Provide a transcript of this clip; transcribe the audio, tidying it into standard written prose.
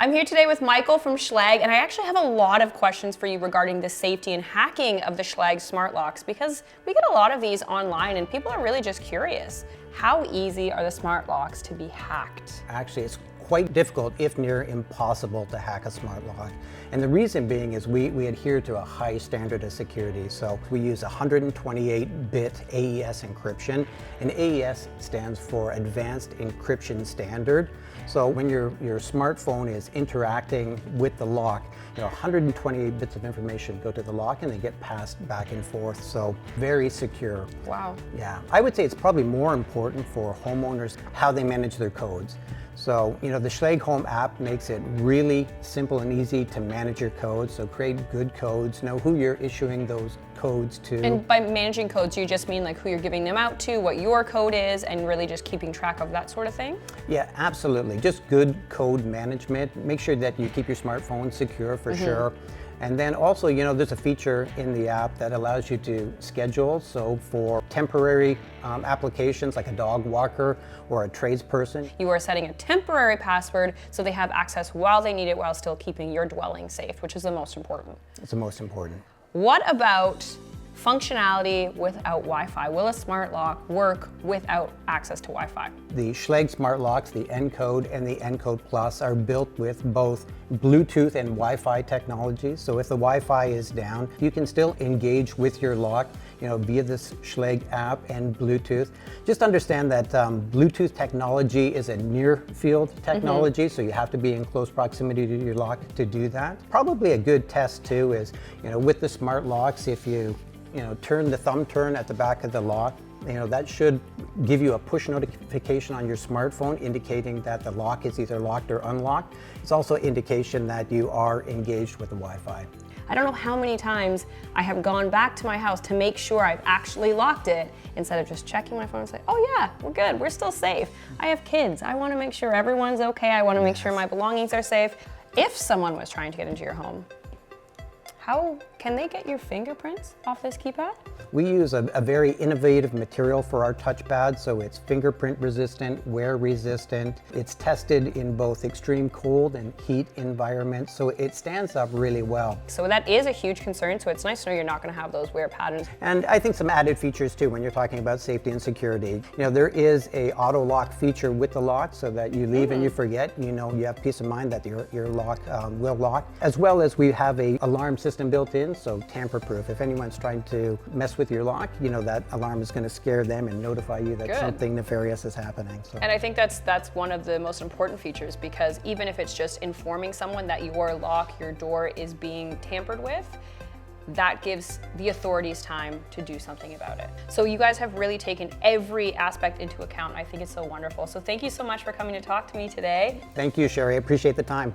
I'm here today with Michael from Schlage, and I actually have a lot of questions for you regarding the safety and hacking of the Schlage smart locks, because we get a lot of these online and people are really just curious. How easy are the smart locks to be hacked? Actually, it's quite difficult, if near impossible, to hack a smart lock. And the reason being is we adhere to a high standard of security. So we use 128-bit AES encryption, and AES stands for Advanced Encryption Standard. So when your smartphone is interacting with the lock, 128 bits of information go to the lock and they get passed back and forth. So very secure. Wow. Yeah, I would say it's probably more important for homeowners how they manage their codes. So, the Schlage Home app makes it really simple and easy to manage your codes. So create good codes, know who you're issuing those codes to. And by managing codes, you just mean like who you're giving them out to, what your code is, and really just keeping track of that sort of thing? Yeah, absolutely. Just good code management. Make sure that you keep your smartphone secure for sure. And then also, there's a feature in the app that allows you to schedule. So for temporary applications like a dog walker or a tradesperson, you are setting a temporary password so they have access while they need it, while still keeping your dwelling safe, which is the most important. It's the most important. What about functionality without Wi-Fi? Will a smart lock work without access to Wi-Fi? The Schlage smart locks, the Encode and the Encode Plus, are built with both Bluetooth and Wi-Fi technologies. So if the Wi-Fi is down, you can still engage with your lock, via this Schlage app and Bluetooth. Just understand that Bluetooth technology is a near field technology, so you have to be in close proximity to your lock to do that. Probably a good test too is, with the smart locks, if you turn the thumb turn at the back of the lock, that should give you a push notification on your smartphone indicating that the lock is either locked or unlocked. It's also an indication that you are engaged with the Wi-Fi. I don't know how many times I have gone back to my house to make sure I've actually locked it instead of just checking my phone and say, oh yeah, we're good, we're still safe. I have kids, I want to make sure everyone's okay, I want to make sure my belongings are safe. If someone was trying to get into your home, how can they get your fingerprints off this keypad? We use a very innovative material for our touchpad, so it's fingerprint resistant, wear resistant. It's tested in both extreme cold and heat environments, so it stands up really well. So that is a huge concern, so it's nice to know you're not going to have those weird patterns. And I think some added features too when you're talking about safety and security. There is a auto lock feature with the lock, so that you leave and you forget, you have peace of mind that your lock will lock. As well as we have a alarm system built in, so tamper-proof. If anyone's trying to mess with your lock, that alarm is going to scare them and notify you that something nefarious is happening. So. And I think that's one of the most important features, because even if it's just informing someone that your lock, your door is being tampered with, that gives the authorities time to do something about it. So you guys have really taken every aspect into account. I think it's so wonderful. So thank you so much for coming to talk to me today. Thank you, Sherry. I appreciate the time.